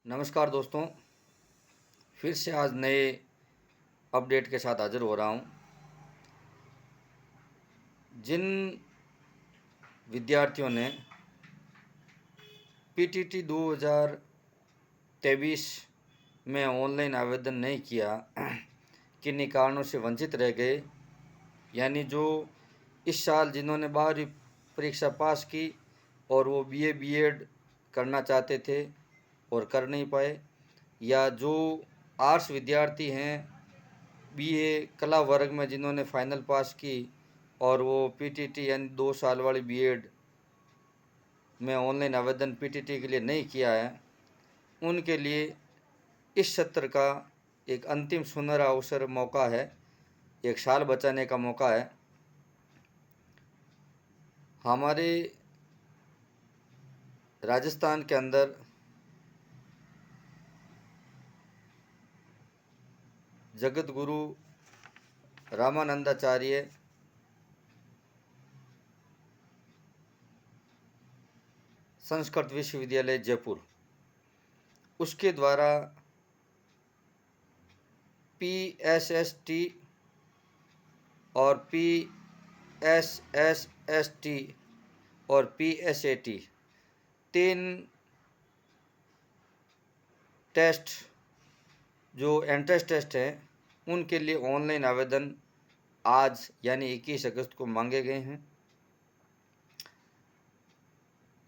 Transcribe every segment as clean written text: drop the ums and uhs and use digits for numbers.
नमस्कार दोस्तों, फिर से आज नए अपडेट के साथ हाजिर हो रहा हूँ। जिन विद्यार्थियों ने पीटीटी 2023 में ऑनलाइन आवेदन नहीं किया, किन्हीं कारणों से वंचित रह गए, यानी जो इस साल जिन्होंने 12वीं परीक्षा पास की और वो बीए बीएड करना चाहते थे और कर नहीं पाए, या जो आर्ट्स विद्यार्थी हैं बीए कला वर्ग में जिन्होंने फाइनल पास की और वो पीटीटी यानी 2 साल वाली बीएड में ऑनलाइन आवेदन पीटीटी के लिए नहीं किया है, उनके लिए इस सत्र का एक अंतिम सुनहरा अवसर मौका है, एक साल बचाने का मौका है। हमारे राजस्थान के अंदर जगत गुरु रामानंदाचार्य संस्कृत विश्वविद्यालय जयपुर, उसके द्वारा पीएसएसटी और पीएसएसएसटी और पीएसएटी 3 टेस्ट जो एंट्रेंस टेस्ट हैं, उनके लिए ऑनलाइन आवेदन आज यानी 21 अगस्त को मांगे गए हैं,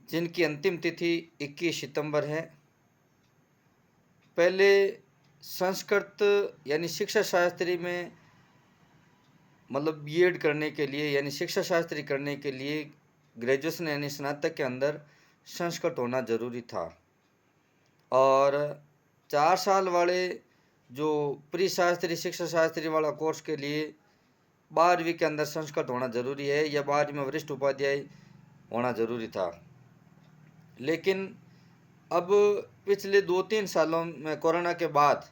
जिनकी अंतिम तिथि 21 सितंबर है। पहले संस्कृत यानी शिक्षा शास्त्री में मतलब बीएड करने के लिए यानी शिक्षा शास्त्री करने के लिए ग्रेजुएशन यानी स्नातक के अंदर संस्कृत होना ज़रूरी था, और 4 साल वाले जो प्री शास्त्री शिक्षा शास्त्री वाला कोर्स के लिए 12वीं के अंदर संस्कृत होना ज़रूरी है, या 12वीं में वरिष्ठ उपाध्याय होना ज़रूरी था। लेकिन अब पिछले 2-3 सालों में कोरोना के बाद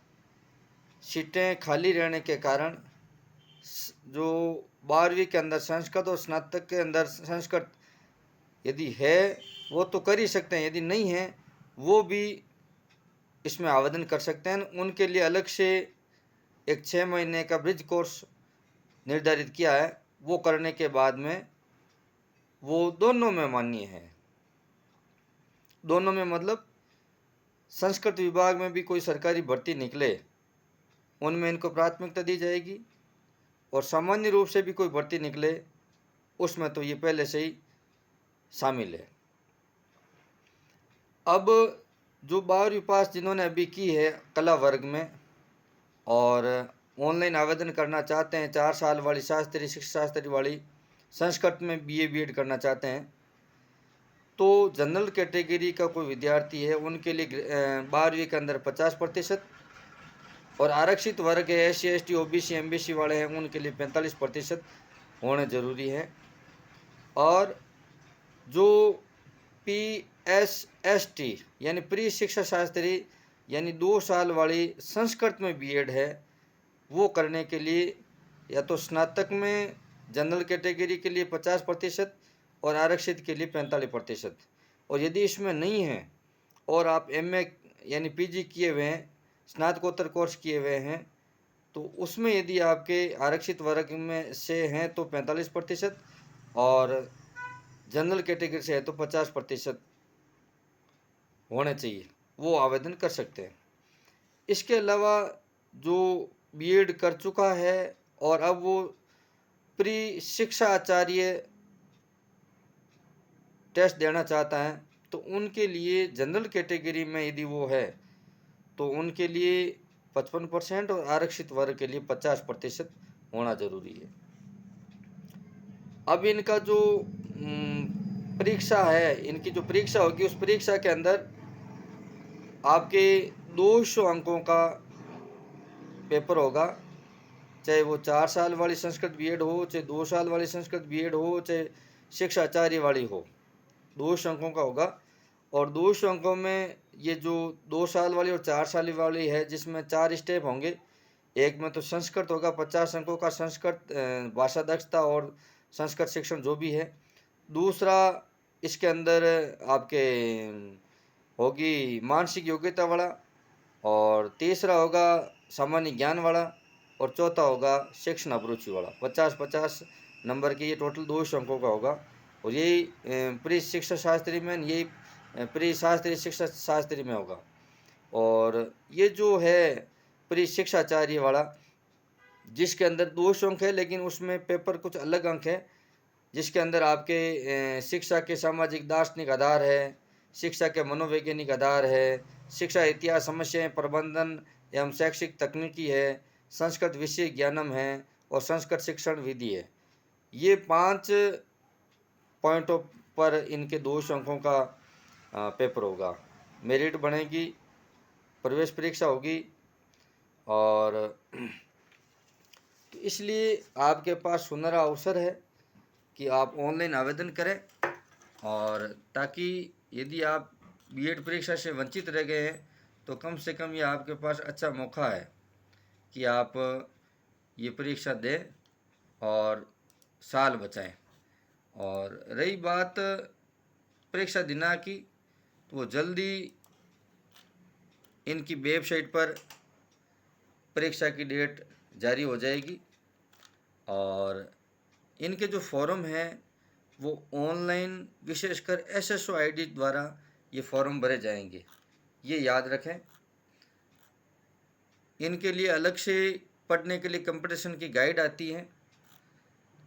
सीटें खाली रहने के कारण जो 12वीं के अंदर संस्कृत और स्नातक के अंदर संस्कृत यदि है वो तो कर ही सकते हैं, यदि नहीं है वो भी इसमें आवेदन कर सकते हैं। उनके लिए अलग से एक 6 महीने का ब्रिज कोर्स निर्धारित किया है, वो करने के बाद में वो दोनों में मान्य है। दोनों में मतलब संस्कृत विभाग में भी कोई सरकारी भर्ती निकले उनमें इनको प्राथमिकता दी जाएगी, और सामान्य रूप से भी कोई भर्ती निकले उसमें तो ये पहले से ही शामिल है। अब जो 12वीं पास जिन्होंने अभी की है कला वर्ग में और ऑनलाइन आवेदन करना चाहते हैं, 4 साल वाली शास्त्री शिक्षा शास्त्री वाली संस्कृत में बीए बीएड करना चाहते हैं, तो जनरल कैटेगरी का कोई विद्यार्थी है उनके लिए 12वीं के अंदर 50%, और आरक्षित वर्ग है SC ST OBC MBC वाले हैं उनके लिए 45% होने ज़रूरी है। और जो PSST यानी प्री शिक्षा शास्त्री यानी 2 साल वाली संस्कृत में बीएड है, वो करने के लिए या तो स्नातक में जनरल कैटेगरी के लिए 50% और आरक्षित के लिए 45%, और यदि इसमें नहीं है और आप MA यानी PG किए हुए हैं, स्नातकोत्तर कोर्स किए हुए हैं, तो उसमें यदि आपके आरक्षित वर्ग में से हैं तो 45%, और जनरल कैटेगरी से है तो 50% होने चाहिए, वो आवेदन कर सकते हैं। इसके अलावा जो बीएड कर चुका है और अब वो प्री शिक्षा आचार्य टेस्ट देना चाहता है, तो उनके लिए जनरल कैटेगरी में यदि वो है तो उनके लिए 55% और आरक्षित वर्ग के लिए 50% होना ज़रूरी है। अब इनका जो परीक्षा है, इनकी जो परीक्षा होगी उस परीक्षा के अंदर आपके 200 अंकों का पेपर होगा, चाहे वो 4 साल वाली संस्कृत बीएड हो, चाहे 2 साल वाली संस्कृत बीएड हो, चाहे शिक्षा आचार्य वाली हो, 200 अंकों का होगा। और 200 अंकों में ये जो 2 साल वाली और 4 साल वाली है जिसमें 4 स्टेप होंगे, एक में तो संस्कृत होगा 50 अंकों का, संस्कृत भाषा दक्षता और संस्कृत शिक्षण जो भी है। दूसरा इसके अंदर आपके होगी मानसिक योग्यता वाला, और तीसरा होगा सामान्य ज्ञान वाला, और चौथा होगा शिक्षण अभिरुचि वाला। 50-50 नंबर के ये टोटल 200 अंकों का होगा। और यही प्री शिक्षा शास्त्री में, यही प्री शास्त्री शिक्षा शास्त्री में होगा। और ये जो है प्री शिक्षाचार्य वाला, जिसके अंदर 200 अंक है, लेकिन उसमें पेपर कुछ अलग अंक है, जिसके अंदर आपके शिक्षा के सामाजिक दार्शनिक आधार है, शिक्षा के मनोवैज्ञानिक आधार है, शिक्षा इतिहास समस्याएं प्रबंधन एवं शैक्षिक तकनीकी है, संस्कृत विषय ज्ञानम है, और संस्कृत शिक्षण विधि है। ये 5 पॉइंटों पर इनके 200 अंकों का पेपर होगा। मेरिट बनेगी, प्रवेश परीक्षा होगी, और तो इसलिए आपके पास सुनहरा अवसर है कि आप ऑनलाइन आवेदन करें, और ताकि यदि आप बीएड परीक्षा से वंचित रह गए हैं तो कम से कम ये आपके पास अच्छा मौका है कि आप ये परीक्षा दें और साल बचाएं। और रही बात परीक्षा दिनांक की, तो वो जल्दी इनकी वेबसाइट पर परीक्षा की डेट जारी हो जाएगी। और इनके जो फॉर्म हैं वो ऑनलाइन विशेषकर SSO ID द्वारा ये फॉर्म भरे जाएंगे, ये याद रखें। इनके लिए अलग से पढ़ने के लिए कंपटीशन की गाइड आती है,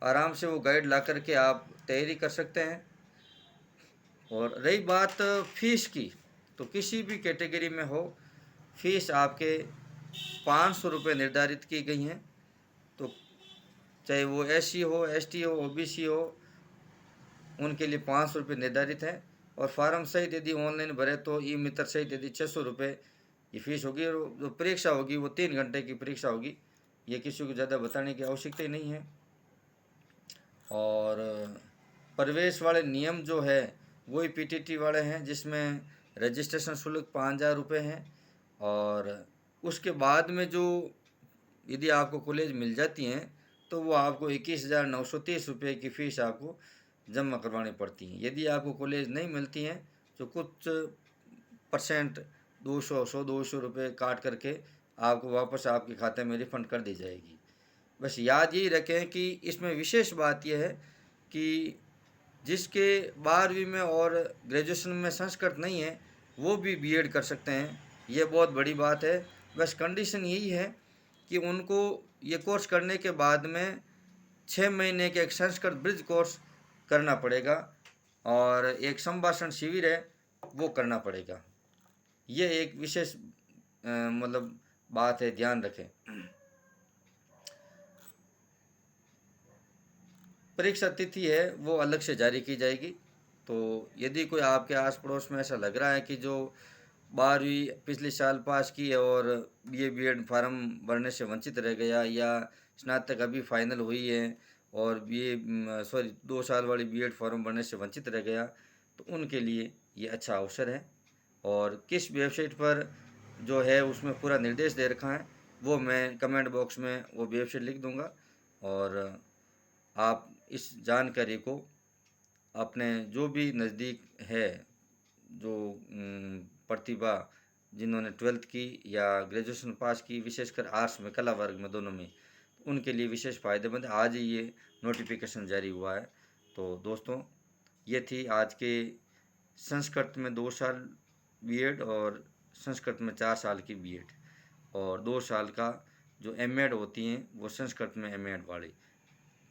आराम से वो गाइड ला करके आप तैयारी कर सकते हैं। और रही बात फीस की, तो किसी भी कैटेगरी में हो, फीस आपके 500 रुपये निर्धारित की गई हैं। तो चाहे वो SC हो, ST हो, OBC हो, उनके लिए 500 रुपये निर्धारित है। और फार्म सहित यदि ऑनलाइन भरे तो ई मित्र सहित यदि 600 रुपये ये फीस होगी। और जो परीक्षा होगी वो 3 घंटे की परीक्षा होगी, ये किसी को ज़्यादा बताने की आवश्यकता ही नहीं है। और प्रवेश वाले नियम जो है वही PTT वाले हैं, जिसमें रजिस्ट्रेशन शुल्क 5,000 रुपये हैं। और उसके बाद में जो यदि आपको कॉलेज मिल जाती हैं तो वो आपको 21,930 रुपये की फ़ीस आपको जमा करवानी पड़ती हैं। यदि आपको कॉलेज नहीं मिलती हैं तो कुछ परसेंट 200 रुपये काट करके आपको वापस आपके खाते में रिफ़ंड कर दी जाएगी। बस याद यही रखें कि इसमें विशेष बात यह है कि जिसके 12वीं में और ग्रेजुएशन में संस्कृत नहीं है वो भी बीएड कर सकते हैं, ये बहुत बड़ी बात है। बस कंडीशन यही है कि उनको ये कोर्स करने के बाद में 6 महीने के एक संस्कृत ब्रिज कोर्स करना पड़ेगा, और एक संभाषण शिविर है वो करना पड़ेगा। ये एक विशेष मतलब बात है, ध्यान रखें। परीक्षा तिथि है वो अलग से जारी की जाएगी। तो यदि कोई आपके आस पड़ोस में ऐसा लग रहा है कि जो 12वीं पिछले साल पास की है और BA-BEd फार्म भरने से वंचित रह गया, या स्नातक अभी फाइनल हुई है और BA 2 साल वाली BEd फॉर्म भरने से वंचित रह गया, तो उनके लिए ये अच्छा अवसर है। और किस वेबसाइट पर जो है उसमें पूरा निर्देश दे रखा है, वो मैं कमेंट बॉक्स में वो वेबसाइट लिख दूंगा। और आप इस जानकारी को अपने जो भी नज़दीक है, जो प्रतिभा जिन्होंने 12th की या ग्रेजुएशन पास की, विशेषकर आर्ट्स में, कला वर्ग में, दोनों में, उनके लिए विशेष फ़ायदेमंद है। आज ही ये नोटिफिकेशन जारी हुआ है। तो दोस्तों, ये थी आज के संस्कृत में 2 साल बीएड और संस्कृत में 4 साल की बीएड, और 2 साल का जो एमएड होती हैं वो संस्कृत में एमएड वाली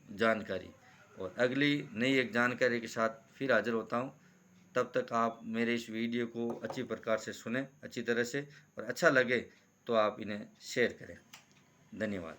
जानकारी। और अगली नई एक जानकारी के साथ फिर हाजिर होता हूँ। तब तक आप मेरे इस वीडियो को अच्छी प्रकार से सुने, अच्छी तरह से, और अच्छा लगे तो आप इन्हें शेयर करें। धन्यवाद।